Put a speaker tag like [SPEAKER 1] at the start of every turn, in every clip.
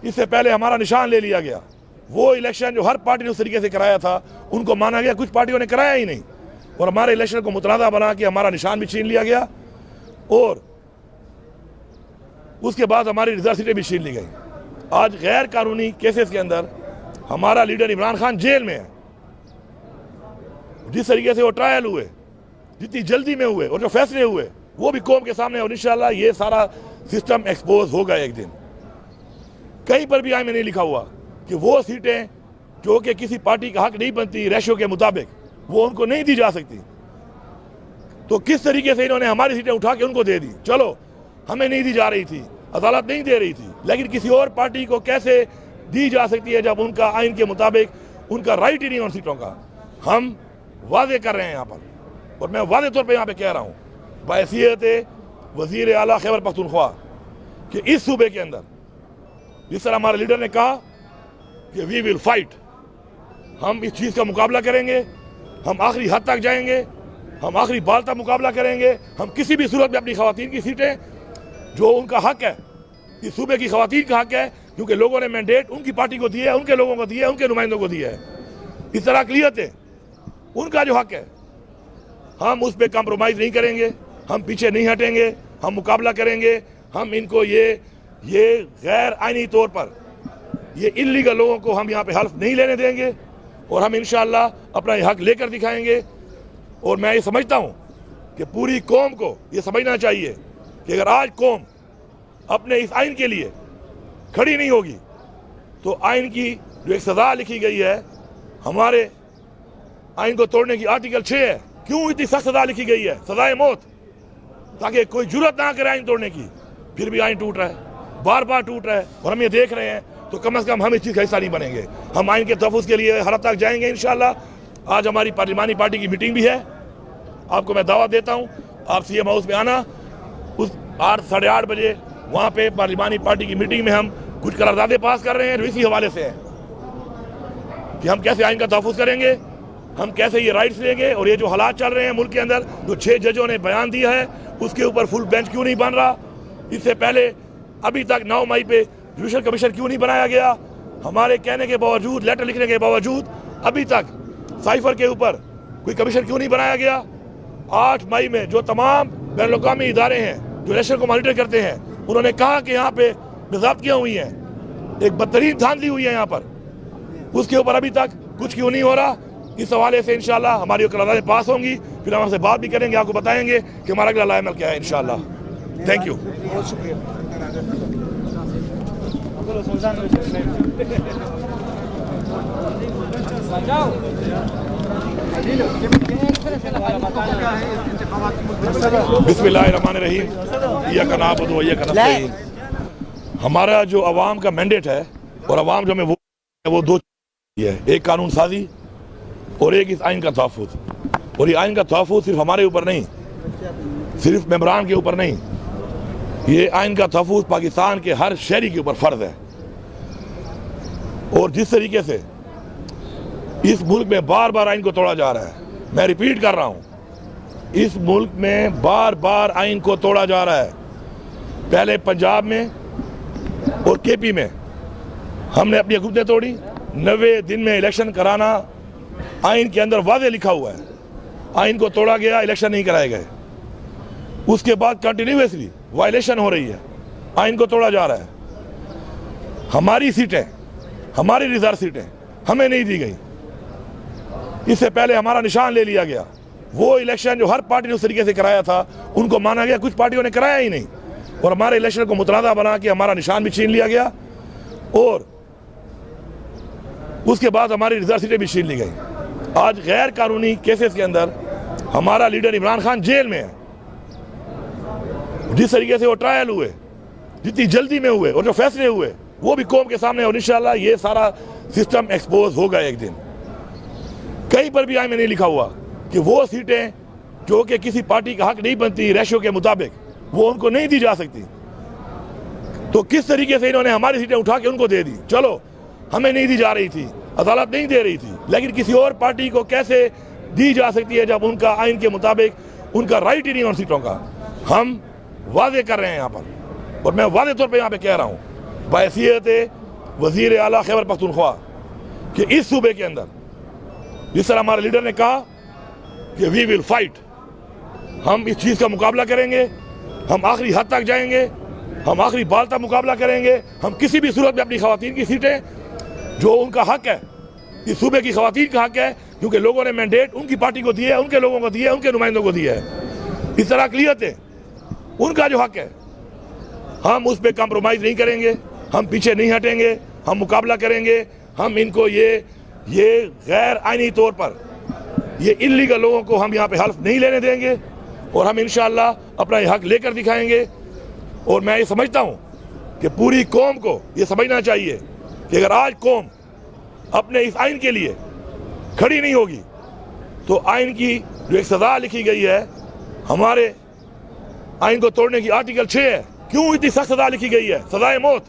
[SPEAKER 1] इससे पहले हमारा निशान ले लिया गया। वो इलेक्शन जो हर पार्टी ने उस तरीके से कराया था उनको माना गया, कुछ पार्टियों ने कराया ही नहीं, और हमारे इलेक्शन को मुतनाज़ा बना के हमारा निशान भी छीन लिया गया, और उसके बाद हमारी रिजर्व सीटें भी छीन ली गई। आज गैर कानूनी केसेस के अंदर हमारा लीडर इमरान खान जेल में है। जिस तरीके से वो ट्रायल हुए, जितनी जल्दी में हुए, और जो फैसले हुए वो भी कौम के सामने, और इंशाल्लाह ये सारा सिस्टम एक्सपोज होगा एक दिन। कहीं पर भी आइन में नहीं लिखा हुआ कि वो सीटें जो कि किसी पार्टी का हक नहीं बनती रेशियो के मुताबिक, वो उनको नहीं दी जा सकती। तो किस तरीके से इन्होंने हमारी सीटें उठा के उनको दे दी। चलो, हमें नहीं दी जा रही थी, अदालत नहीं दे रही थी, लेकिन किसी और पार्टी को कैसे दी जा सकती है जब उनका आइन के मुताबिक उनका राइट ही नहीं उन सीटों का। हम वादे कर रहे हैं यहाँ पर, और मैं वादे तौर पे यहाँ पे कह रहा हूँ बहैसियत वज़ीर आला खैबर पख्तूनख्वा कि इस सूबे के अंदर जिस तरह हमारे लीडर ने कहा कि वी विल फाइट, हम इस चीज़ का मुकाबला करेंगे, हम आखिरी हद तक जाएंगे, हम आखिरी बाल तक मुकाबला करेंगे। हम किसी भी सूरत में अपनी खवातीन की सीटें, जो उनका हक है, इस सूबे की खवातीन का हक है, क्योंकि लोगों ने मैंडेट उनकी पार्टी को दिया है, उनके लोगों को दिया है, उनके नुमाइंदों को दिया है। इस तरह अक़लियत है, उनका जो हक है हम उस पर कॉम्प्रोमाइज़ नहीं करेंगे, हम पीछे नहीं हटेंगे, हम मुकाबला करेंगे। हम इनको ये गैर आइनी तौर पर ये इल्लीगल लोगों को हम यहाँ पे हल्फ नहीं लेने देंगे, और हम इंशाअल्लाह अपना ये हक लेकर दिखाएंगे। और मैं ये समझता हूँ कि पूरी कौम को ये समझना चाहिए कि अगर आज कौम अपने इस आइन के लिए खड़ी नहीं होगी तो आइन की जो एक सज़ा लिखी गई है, हमारे आइन को तोड़ने की आर्टिकल 6 है, क्यों इतनी सख्त सज़ा लिखी गई है, सज़ाए मौत, ताकि कोई जुर्रत ना करे आइन तोड़ने की। फिर भी आइन टूट रहा है, बार बार टूट रहा है, और हम ये देख रहे हैं। तो कम से कम हम इस चीज़ का हिस्सा नहीं बनेंगे। हम आइन के तहफ़्फ़ुज़ के लिए हर हद तक जाएंगे इंशाअल्लाह। आज हमारी पार्लिमानी पार्टी की मीटिंग भी है, आपको मैं दावत देता हूँ, आप CM हाउस में आना। उस 8 साढ़े 8 बजे वहाँ पे पार्लिमानी पार्टी की मीटिंग में हम कुछ करारदादे पास कर रहे हैं जो इसी हवाले से हैं कि हम कैसे आइन का तहफ़्फ़ुज़ करेंगे, हम कैसे ये राइट्स लेंगे। और ये जो हालात चल रहे हैं मुल्क के अंदर, जो 6 जजों ने बयान दिया है, उसके ऊपर फुल बेंच क्यों नहीं बन रहा, इससे पहले अभी तक 9 मई पे जुडिशल कमीशन क्यों नहीं बनाया गया, हमारे कहने के बावजूद, लेटर लिखने के बावजूद अभी तक साइफर के ऊपर कोई कमीशन क्यों नहीं बनाया गया। 8 मई में जो तमाम बैनुल-अक़वामी इदारे हैं जो इलेक्शन को मॉनिटर करते हैं, उन्होंने कहा कि यहाँ पे बेज़ाब्तियाँ हुई हैं, एक बदतरीन धांधली हुई है यहाँ पर, उसके ऊपर अभी तक कुछ क्यों नहीं हो रहा। इस हवाले से इंशाअल्लाह हमारी करारदादें पास होंगी, फिर हम आपसे बात भी करेंगे, आपको बताएंगे कि हमारा अगला लाइमल क्या है इंशाअल्लाह। Thank you.
[SPEAKER 2] बहुत शुक्रिया।
[SPEAKER 1] बिस्मिल्लाहिर्रहमानिर्रहीम, इय्याका नअबुदु व इय्याका नस्तईन। हमारा जो अवाम का मैंडेट है और अवाम जो हमें वो दो है, एक कानून साजी और एक इस आइन का तहफ़्फ़ुज़। और ये आइन का तहफ़्फ़ुज़ सिर्फ हमारे ऊपर नहीं, सिर्फ मेंबरान के ऊपर नहीं, ये आइन का तहफ़्फ़ुज़ पाकिस्तान के हर शहरी के ऊपर फ़र्ज़ है। और जिस तरीके से इस मुल्क में बार बार आइन को तोड़ा जा रहा है, मैं रिपीट कर रहा हूँ, इस मुल्क में बार बार आइन को तोड़ा जा रहा है। पहले पंजाब में और KP में हमने अपनी हुकूमतें तोड़ी, 90 दिन में इलेक्शन कराना आइन के अंदर वाज़े लिखा हुआ है, आइन को तोड़ा गया, इलेक्शन नहीं कराए गए। उसके बाद कंटिन्यूसली वायलेशन हो रही है, आइन को तोड़ा जा रहा है। हमारी सीटें, हमारी रिजर्व सीटें हमें नहीं दी गई, इससे पहले हमारा निशान ले लिया गया। वो इलेक्शन जो हर पार्टी ने उस तरीके से कराया था उनको माना गया, कुछ पार्टियों ने कराया ही नहीं, और हमारे इलेक्शन को मुतनाज़ा बना के हमारा निशान भी छीन लिया गया, और उसके बाद हमारी रिजर्व सीटें भी छीन ली गई। आज गैर कानूनी केसेस के अंदर हमारा लीडर इमरान खान जेल में है। जिस तरीके से वो ट्रायल हुए, जितनी जल्दी में हुए, और जो फैसले हुए वो भी कौम के सामने, और इंशाअल्लाह ये सारा सिस्टम एक्सपोज होगा एक दिन। कहीं पर भी आइन में नहीं लिखा हुआ कि वो सीटें जो कि किसी पार्टी का हक नहीं बनती रेशियो के मुताबिक, वो उनको नहीं दी जा सकती। तो किस तरीके से इन्होंने हमारी सीटें उठा के उनको दे दी। चलो, हमें नहीं दी जा रही थी, अदालत नहीं दे रही थी, लेकिन किसी और पार्टी को कैसे दी जा सकती है जब उनका आइन के मुताबिक उनका राइट ही नहीं उन सीटों का। हम वादे कर रहे हैं यहाँ पर, और मैं वादे तौर पे यहाँ पे कह रहा हूँ बहैसियत वजीर आला खैबर पख्तूनख्वा कि इस सूबे के अंदर जिस तरह हमारे लीडर ने कहा कि वी विल फाइट, हम इस चीज़ का मुकाबला करेंगे, हम आखिरी हद तक जाएंगे, हम आखिरी बाल तक मुकाबला करेंगे। हम किसी भी सूरत में अपनी खवातीन की सीटें, जो उनका हक है, इस सूबे की खवातीन का हक है, क्योंकि लोगों ने मैंडेट उनकी पार्टी को दिया है, उनके लोगों को दिया है, उनके नुमाइंदों को दिया है। इस तरह अक़लियतें, उनका जो हक है, हम उस पर कम्प्रोमाइज़ नहीं करेंगे, हम पीछे नहीं हटेंगे, हम मुकाबला करेंगे। हम इनको ये गैर आईनी तौर पर ये इल्लीगल लोगों को हम यहाँ पे हल्फ नहीं लेने देंगे और हम इंशाअल्लाह अपना ये हक लेकर दिखाएंगे। और मैं ये समझता हूँ कि पूरी कौम को ये समझना चाहिए कि अगर आज कौम अपने इस आइन के लिए खड़ी नहीं होगी तो आइन की जो एक सज़ा लिखी गई है, हमारे आइन को तोड़ने की आर्टिकल 6 है, क्यों इतनी सख्त सज़ा लिखी गई है, सज़ाए मौत,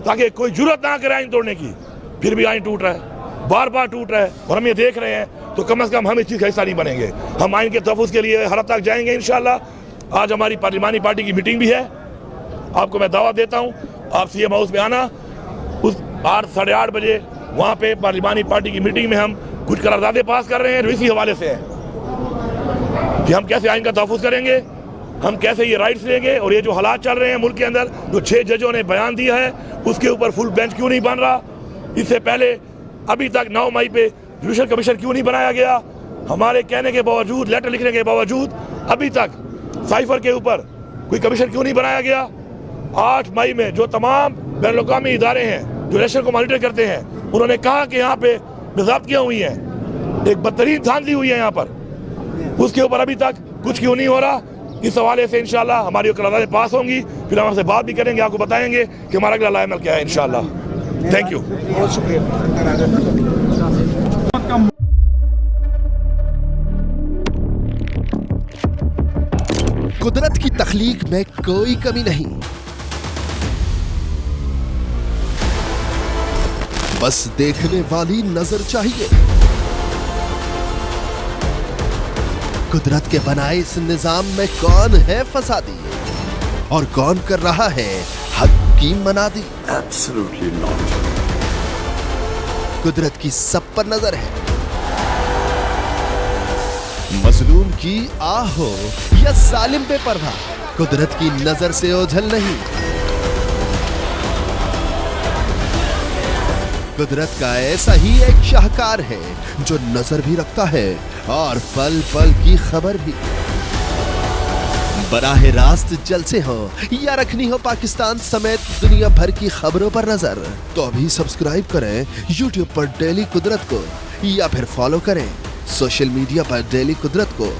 [SPEAKER 1] ताकि कोई जुर्रत ना करे आइन तोड़ने की। फिर भी आइन टूट रहा है, बार बार टूट रहा है और हम ये देख रहे हैं। तो कम से कम हम इस चीज़ का हिस्सा नहीं बनेंगे। हम आइन के तहफ़्फ़ुज़ के लिए हर हद तक जाएंगे इंशाअल्लाह। आज हमारी पार्लिमानी पार्टी की मीटिंग भी है, आपको मैं दावत देता हूँ, आप CM हाउस में आना। उस 8 साढ़े 8 बजे वहाँ पे पार्लिमानी पार्टी की मीटिंग में हम कुछ करारदादे पास कर रहे हैं, इसी हवाले से हैं कि हम कैसे आइन का तहफ़्फ़ुज़ करेंगे, हम कैसे ये राइट्स लेंगे। और ये जो हालात चल रहे हैं मुल्क के अंदर, जो 6 जजों ने बयान दिया है, उसके ऊपर फुल बेंच क्यों नहीं बन रहा, इससे पहले अभी तक 9 मई पे जुडिशल कमीशन क्यों नहीं बनाया गया, हमारे कहने के बावजूद, लेटर लिखने के बावजूद अभी तक साइफर के ऊपर कोई कमीशन क्यों नहीं बनाया गया। 8 मई में जो तमाम बैनुल-अक़वामी इदारे हैं जो इलेक्शन को मॉनिटर करते हैं, उन्होंने कहा कि यहाँ पे बेज़ाब्तियाँ हुई हैं, एक बदतरीन धांधली हुई है यहाँ पर, उसके ऊपर अभी तक कुछ क्यों नहीं हो रहा। इस हवाले से इंशाअल्लाह हमारी करारदादें पास होंगी, फिर हम आपसे बात भी करेंगे, आपको बताएंगे कि हमारा अगला अमल क्या है इंशाअल्लाह। थैंक यू, बहुत शुक्रिया।
[SPEAKER 2] कुदरत की तख्लीक में कोई कमी नहीं, बस देखने वाली नजर चाहिए। कुदरत के बनाए इस निजाम में कौन है फसादी और कौन कर रहा है हक की मनादी?
[SPEAKER 3] Absolutely not.
[SPEAKER 2] कुदरत की सब पर नजर है, मजलूम की आह हो या जालिम पे परवाह, कुदरत की नजर से ओझल नहीं। कुदरत का ऐसा ही एक शाहकार है जो नजर भी रखता है और पल पल की खबर भी। बराह रास्त जलसे हो या रखनी हो पाकिस्तान समेत दुनिया भर की खबरों पर नजर, तो अभी सब्सक्राइब करें YouTube पर डेली कुदरत को या फिर फॉलो करें सोशल मीडिया पर डेली कुदरत को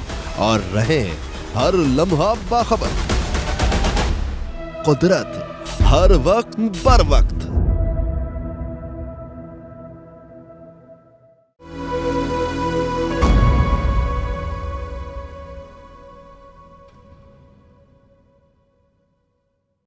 [SPEAKER 2] और रहें हर लम्हा बाखबर। कुदरत हर वक्त बर वक्त।